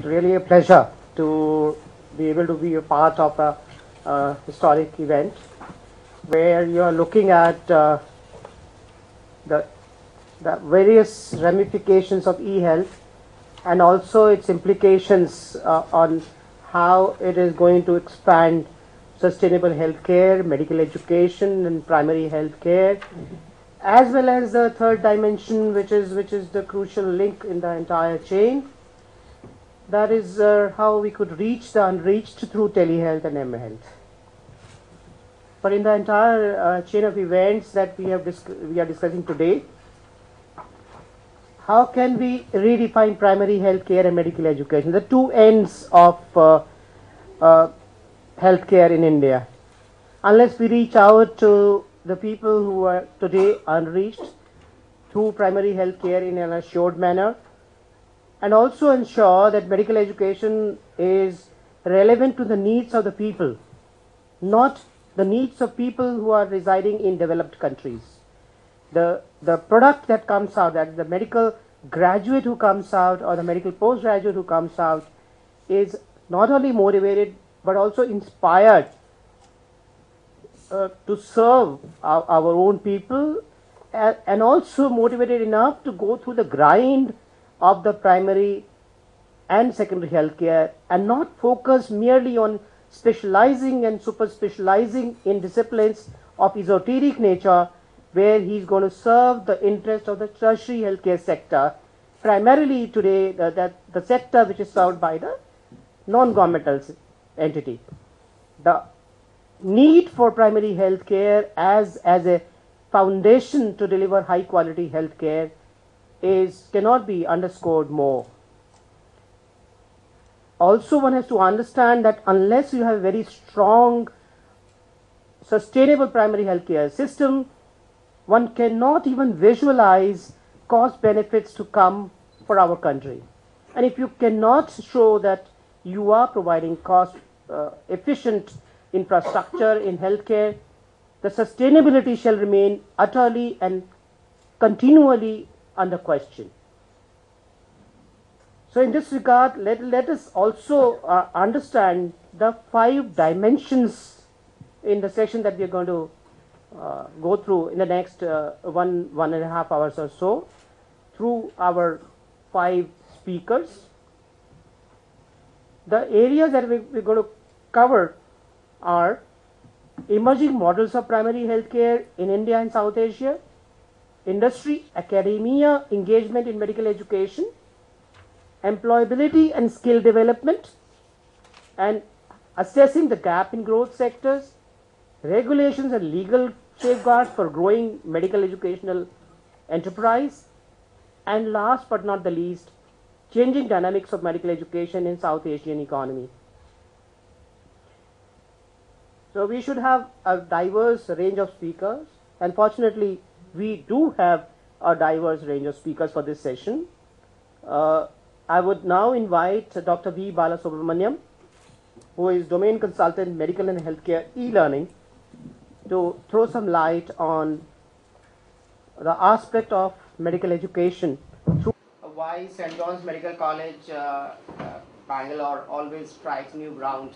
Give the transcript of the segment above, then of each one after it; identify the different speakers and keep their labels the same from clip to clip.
Speaker 1: Really a pleasure to be able to be a part of a historic event where you are looking at the, the various ramifications of e-health and also its implications on how it is going to expand sustainable healthcare, medical education, and primary healthcare, as well as the third dimension, which is the crucial link in the entire chain. That is how we could reach the unreached through telehealth and mHealth. But in the entire chain of events that we are discussing today, how can we redefine primary health care and medical education, the two ends of healthcare in India? Unless we reach out to the people who are today unreached through primary health care in an assured manner, and also ensure that medical education is relevant to the needs of the people, not the needs of people who are residing in developed countries. The product that comes out, that the medical graduate who comes out or the medical postgraduate who comes out, is not only motivated but also inspired to serve our own people, and also motivated enough to go through the grind of the primary and secondary healthcare and not focus merely on specializing and super specializing in disciplines of esoteric nature, where he's going to serve the interest of the tertiary healthcare sector, primarily today the sector which is served by the non-governmental entity. The need for primary healthcare as a foundation to deliver high quality healthcare cannot be underscored more. Also, one has to understand that unless you have a very strong, sustainable primary healthcare system, one cannot even visualize cost benefits to come for our country. And if you cannot show that you are providing cost efficient infrastructure in healthcare, the sustainability shall remain utterly and continually under question. So in this regard, let us also understand the 5 dimensions in the session that we are going to go through in the next 1.5 hours or so through our 5 speakers. The areas that we're going to cover are emerging models of primary healthcare in India and South Asia, industry, academia, engagement in medical education, employability and skill development, and assessing the gap in growth sectors, regulations and legal safeguards for growing medical educational enterprise, and last but not the least, changing dynamics of medical education in South Asian economy. So we should have a diverse range of speakers, and fortunately we do have a diverse range of speakers for this session. I would now invite Dr. V. Balasubramaniam, who is Domain Consultant Medical and Healthcare e-learning, to throw some light on the aspect of medical education through why St. John's Medical College, Bangalore, always strikes new ground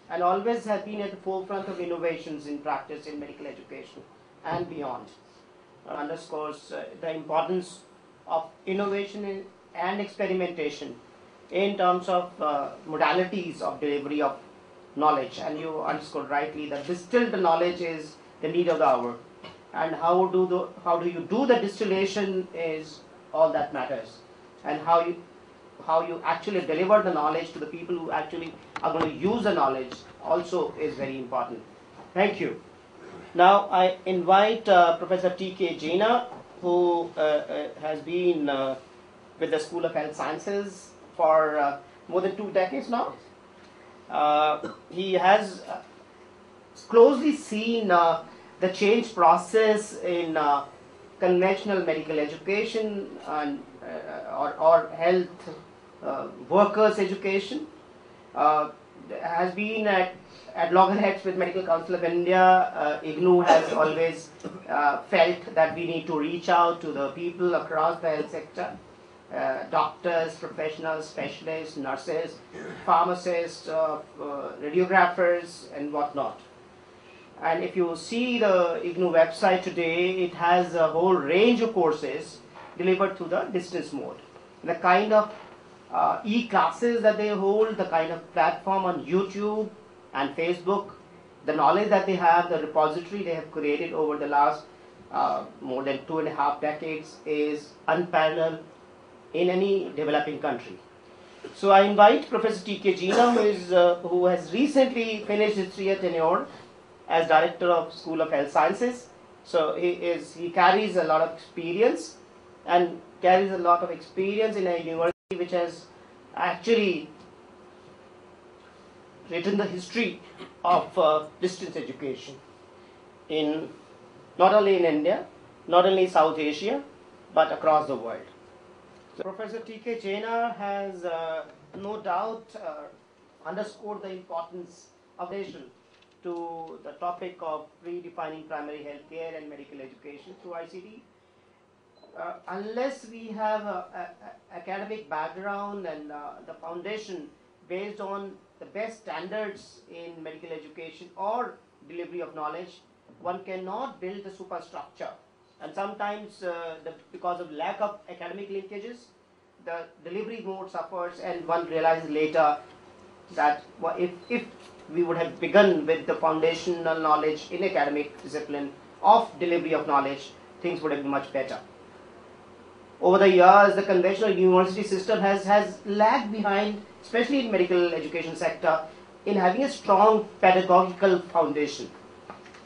Speaker 1: and always has been at the forefront of innovations in practice in medical education and beyond. Underscores the importance of innovation and experimentation in terms of modalities of delivery of knowledge, and you underscored rightly that distilled knowledge is the need of the hour, and how do you do the distillation is all that matters, and how you actually deliver the knowledge to the people who actually are going to use the knowledge also is very important. Thank you. Now I invite Professor T.K. Jaina, who has been with the School of Health Sciences for more than 2 decades now. He has closely seen the change process in conventional medical education and or health workers education. Has been at loggerheads with Medical Council of India. IGNOU has always felt that we need to reach out to the people across the health sector doctors, professionals, specialists, nurses, pharmacists, radiographers, and whatnot. And if you see the IGNOU website today, it has a whole range of courses delivered through the distance mode. The kind of e-classes that they hold, the kind of platform on YouTube and Facebook, the knowledge that they have, the repository they have created over the last more than 2.5 decades is unparalleled in any developing country. So I invite Professor T.K. Jeena, who has recently finished his 3-year tenure as Director of School of Health Sciences. So he carries a lot of experience in a university which has actually written the history of distance education in not only in India, not only South Asia, but across the world. So Professor T.K. Jeena has no doubt underscored the importance of nation to the topic of redefining primary health care and medical education through ICT. Unless we have an academic background and the foundation based on the best standards in medical education or delivery of knowledge, one cannot build the superstructure. And sometimes because of lack of academic linkages, the delivery mode suffers, and one realizes later that if we would have begun with the foundational knowledge in academic discipline of delivery of knowledge, things would have been much better. Over the years, the conventional university system has lagged behind, especially in medical education sector, in having a strong pedagogical foundation.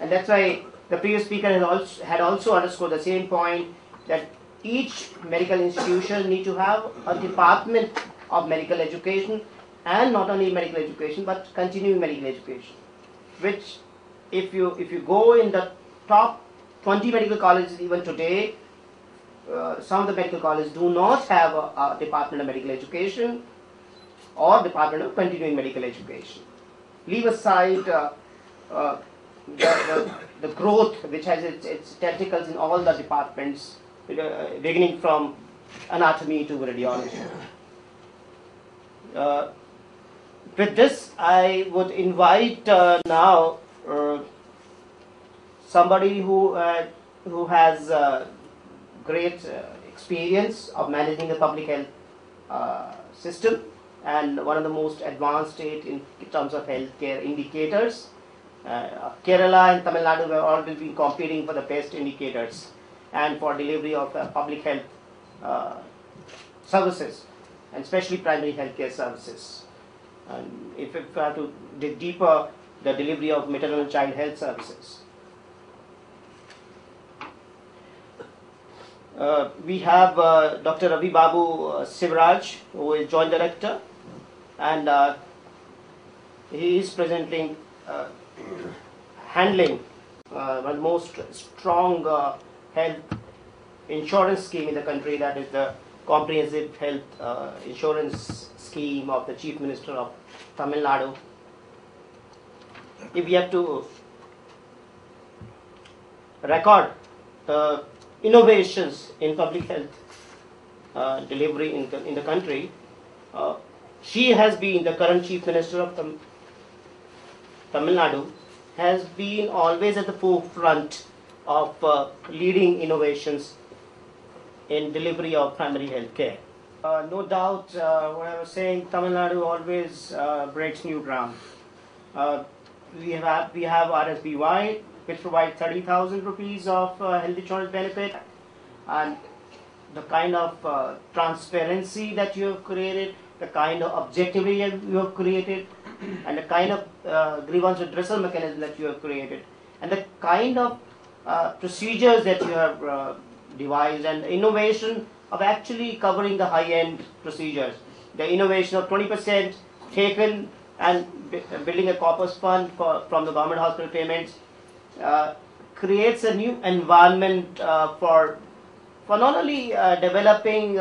Speaker 1: And that's why the previous speaker had also underscored the same point, that each medical institution need to have a department of medical education, and not only medical education but continuing medical education, which if you go in the top 20 medical colleges even today, some of the medical colleges do not have a department of medical education or department of continuing medical education. Leave aside the growth which has its tentacles in all the departments, beginning from anatomy to radiology. With this, I would invite now somebody who has great experience of managing the public health system, and one of the most advanced state in terms of healthcare indicators. Kerala and Tamil Nadu have always been competing for the best indicators and for delivery of public health services, and especially primary healthcare services. And if we have to dig deeper, the delivery of maternal and child health services. We have Dr. Ravi Babu Sivaraj, who is Joint Director, and he is presently handling one of the most strong health insurance scheme in the country, that is the comprehensive health insurance scheme of the Chief Minister of Tamil Nadu. If we have to record the innovations in public health delivery in the country, she has been the current Chief Minister of Tamil Nadu, has been always at the forefront of leading innovations in delivery of primary health care. No doubt, what I was saying, Tamil Nadu always breaks new ground. We have RSBY, which provides 30,000 rupees of health insurance benefit, and the kind of transparency that you have created, the kind of objectivity you have created, and the kind of grievance redressal mechanism that you have created, and the kind of procedures that you have devised, and the innovation of actually covering the high-end procedures. The innovation of 20% taken and building a corpus fund from the government hospital payments creates a new environment for not only developing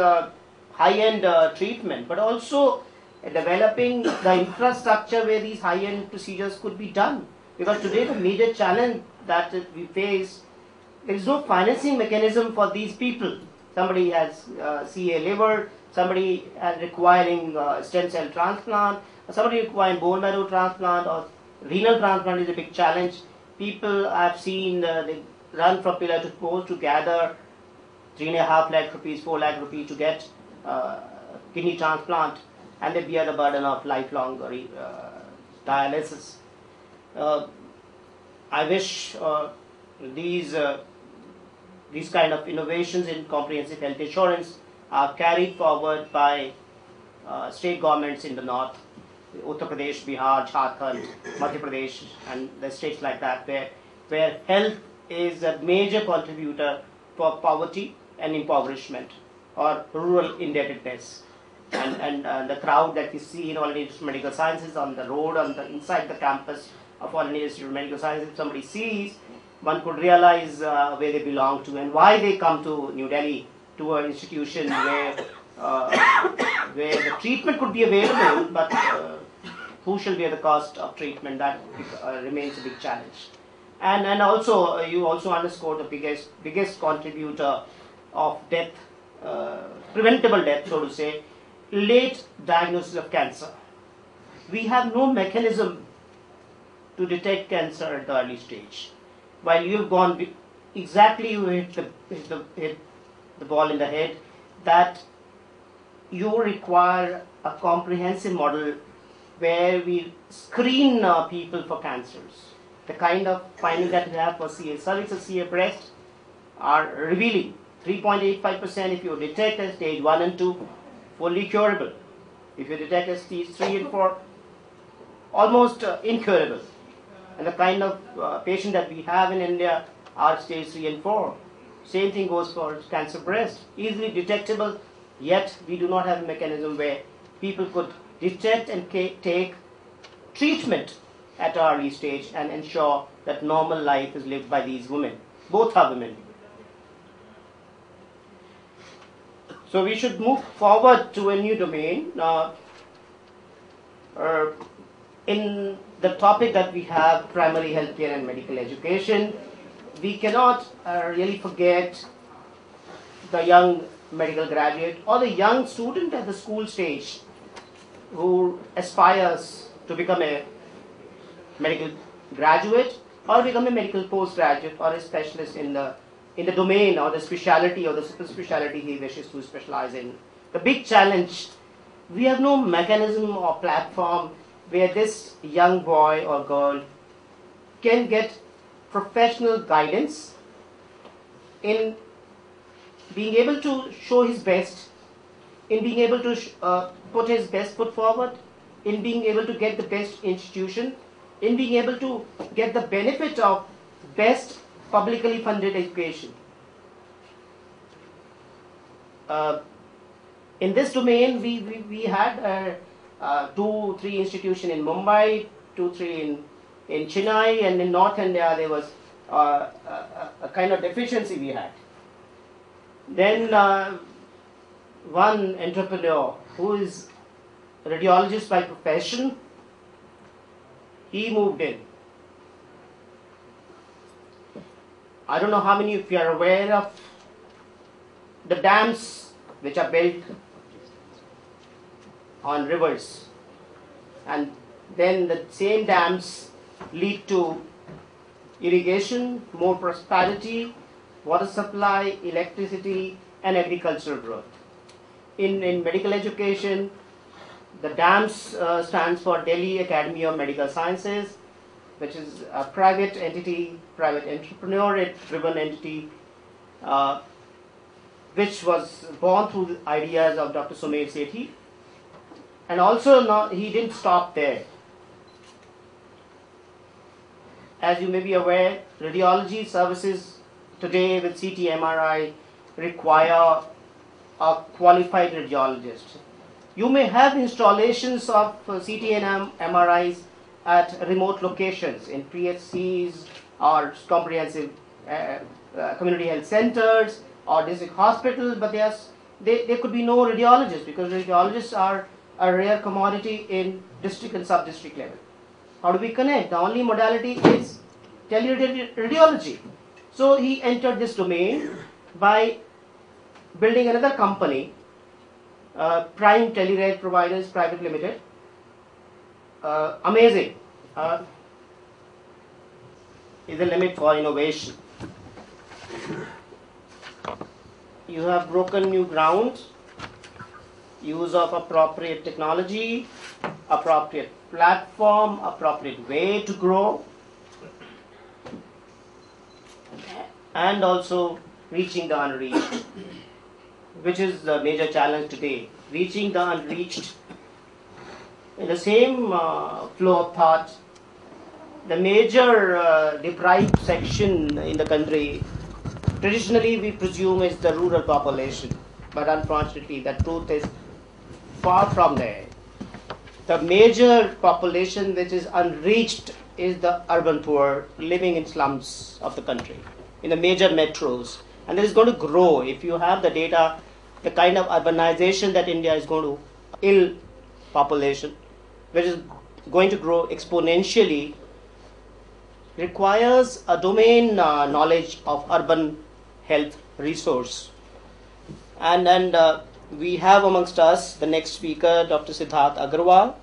Speaker 1: high-end treatment, but also developing the infrastructure where these high-end procedures could be done. Because today the major challenge that we face, there is no financing mechanism for these people. somebody has CA liver, somebody requiring stem cell transplant, somebody requiring bone marrow transplant, or renal transplant is a big challenge. People I've seen, they run from pillar to post to gather 3.5 lakh rupees, 4 lakh rupees to get kidney transplant, and they bear the burden of lifelong dialysis. I wish these kind of innovations in comprehensive health insurance are carried forward by state governments in the north, Uttar Pradesh, Bihar, Jharkhand, Madhya Pradesh, and the states like that, where health is a major contributor for poverty and impoverishment or rural indebtedness. And the crowd that you see in All India Institute of Medical Sciences on the road, inside the campus of All India Institute of Medical Sciences, if somebody sees, one could realize where they belong to and why they come to New Delhi, to an institution where the treatment could be available, but who shall bear the cost of treatment? That remains a big challenge. And also, you also underscore the biggest contributor of death, preventable death, so to say, late diagnosis of cancer. We have no mechanism to detect cancer at the early stage. While you've gone exactly, you hit the ball in the head, that you require a comprehensive model where we screen people for cancers. The kind of findings that we have for CA cervix or CA breast are revealing. 3.85% if you detect as stage 1 and 2, fully curable. If you detect as stage 3 and 4, almost incurable. And the kind of patient that we have in India are stage 3 and 4. Same thing goes for cancer breast. Easily detectable, yet we do not have a mechanism where people could detect and take treatment at an early stage and ensure that normal life is lived by these women. Both are women. So we should move forward to a new domain. In the topic that we have, primary healthcare and medical education, we cannot really forget the young medical graduate or the young student at the school stage who aspires to become a medical graduate or become a medical postgraduate or a specialist in the domain or the specialty or the super specialty he wishes to specialize in. The big challenge, we have no mechanism or platform where this young boy or girl can get professional guidance in being able to show his best, in being able to put his best foot forward, in being able to get the best institution, in being able to get the benefit of best publicly funded education. In this domain, we had 2-3 institutions in Mumbai, 2-3 in Chennai, and in North India there was a kind of deficiency we had. Then one entrepreneur who is a radiologist by profession, he moved in. I don't know how many of you are aware of the dams which are built on rivers, and then the same dams lead to irrigation, more prosperity, water supply, electricity, and agricultural growth. In medical education, the dams stands for Delhi Academy of Medical Sciences, which is a private entity, private entrepreneur-driven entity, which was born through the ideas of Dr. Sumer Sethi. And also, he didn't stop there. As you may be aware, radiology services today with CT MRI require a qualified radiologist. You may have installations of CT and MRIs at remote locations in PHCs or comprehensive community health centers or district hospitals, but there could be no radiologists because radiologists are a rare commodity in district and sub-district level. How do we connect? The only modality is teleradiology. So he entered this domain by building another company, Prime Telerail Providers Private Limited. Amazing. Is the limit for innovation. You have broken new ground, use of appropriate technology, appropriate platform, appropriate way to grow, and also reaching the unreached, which is the major challenge today. Reaching the unreached. In the same flow of thought, the major deprived section in the country, traditionally we presume is the rural population, but unfortunately the truth is far from there. The major population which is unreached is the urban poor living in slums of the country, in the major metros, and it is going to grow. If you have the data, the kind of urbanization that India is going to ill population, which is going to grow exponentially, requires a domain knowledge of urban health resource. And we have amongst us the next speaker, Dr. Siddharth Agarwal,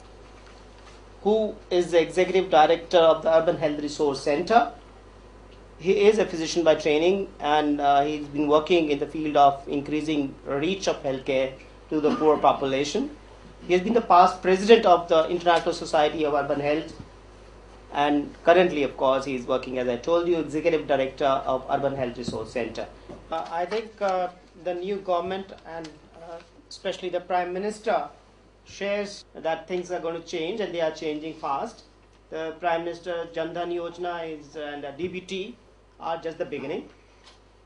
Speaker 1: who is the Executive Director of the Urban Health Resource Center. He is a physician by training, and he's been working in the field of increasing reach of healthcare to the poor population. He has been the past president of the International Society of Urban Health, and currently, of course, he is working, as I told you, Executive Director of Urban Health Resource Center. I think the new government and especially the Prime Minister shares that things are going to change, and they are changing fast. The Prime Minister Jan Dhan Yojana and the DBT are just the beginning.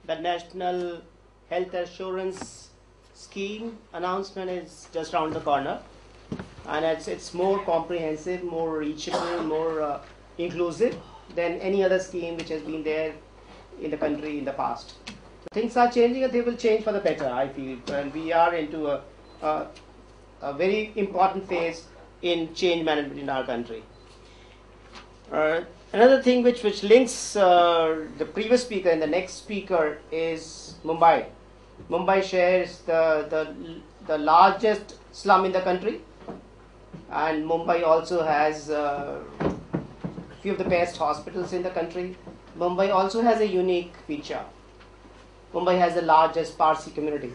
Speaker 1: The National Health Assurance Scheme announcement is just around the corner, and it's more comprehensive, more reachable, more inclusive than any other scheme which has been there in the country in the past. So things are changing, and they will change for the better, I feel, and we are into a very important phase in change management in our country. Another thing which links the previous speaker and the next speaker is Mumbai. Mumbai shares the largest slum in the country, and Mumbai also has few of the best hospitals in the country. Mumbai also has a unique feature. Mumbai has the largest Parsi community.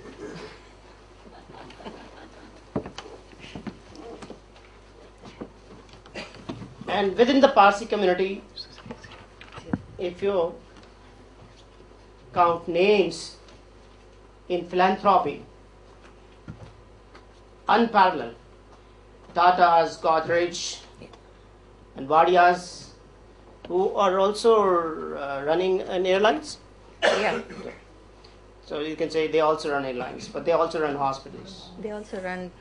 Speaker 1: And within the Parsi community, if you count names in philanthropy, unparalleled. Tata's, Godrej, and Wadias, who are also running an airlines.
Speaker 2: Yeah.
Speaker 1: So you can say they also run airlines, but they also run hospitals.
Speaker 2: They also run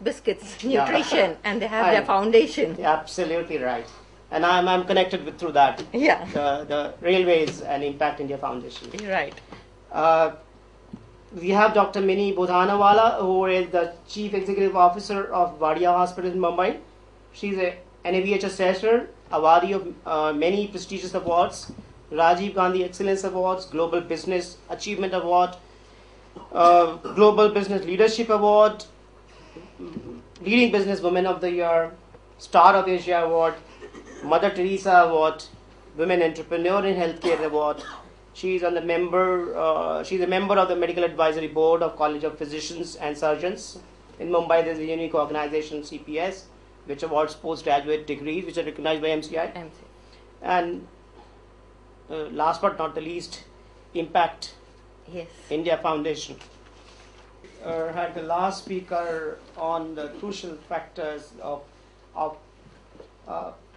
Speaker 2: biscuits, nutrition, and they have their foundation.
Speaker 1: Absolutely right. And I'm connected with through that.
Speaker 2: Yeah.
Speaker 1: The Railways and Impact India Foundation.
Speaker 2: Right.
Speaker 1: We have Dr. Mini Bodhanawala, who is the Chief Executive Officer of Wadia Hospital in Mumbai. She's an NABH assessor, awardee of many prestigious awards, Rajiv Gandhi Excellence Awards, Global Business Achievement Award, Global Business Leadership Award, Leading Business Woman of the Year, Star of Asia Award, Mother Teresa Award, Women Entrepreneur in Healthcare Award. She's a member of the Medical Advisory Board of College of Physicians and Surgeons. In Mumbai, there's a unique organization, CPS, which awards postgraduate degrees, which are recognized by MCI. And last but not the least, Impact India Foundation. Had the last speaker on the crucial factors of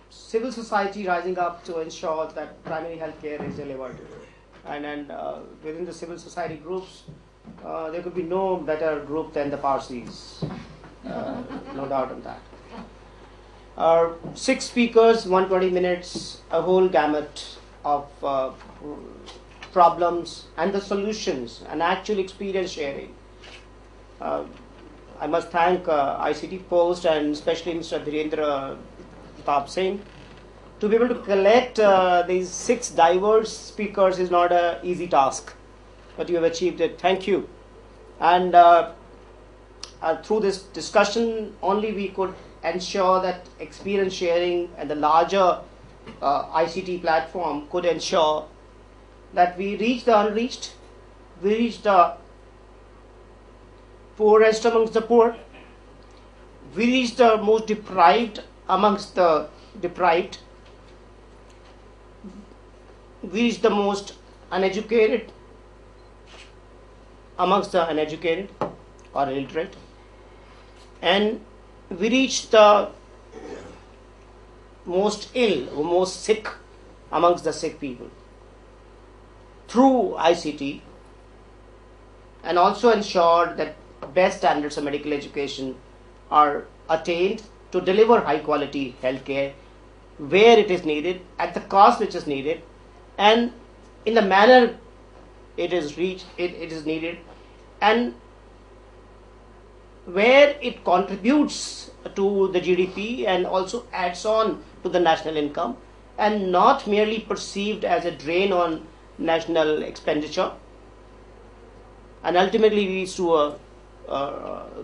Speaker 1: civil society rising up to ensure that primary health care is delivered. And within the civil society groups, there could be no better group than the Parsis. No doubt on that. 6 speakers, 120 minutes, a whole gamut of problems and the solutions and actual experience sharing. I must thank ICT Post and especially Mr. Dhirendra Pratap Singh. To be able to collect these 6 diverse speakers is not an easy task, but you have achieved it. Thank you. And through this discussion only we could ensure that experience sharing and the larger ICT platform could ensure that we reach the unreached, we reach the poorest amongst the poor, we reach the most deprived amongst the deprived, we reach the most uneducated amongst the uneducated or illiterate, and we reach the most ill or most sick amongst the sick people through ICT, and also ensure that best standards of medical education are attained to deliver high quality healthcare where it is needed, at the cost which is needed, and in the manner it is needed, and where it contributes to the GDP and also adds on to the national income, and not merely perceived as a drain on national expenditure, and ultimately leads to a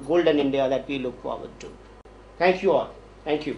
Speaker 1: golden India that we look forward to. Thank you all. Thank you.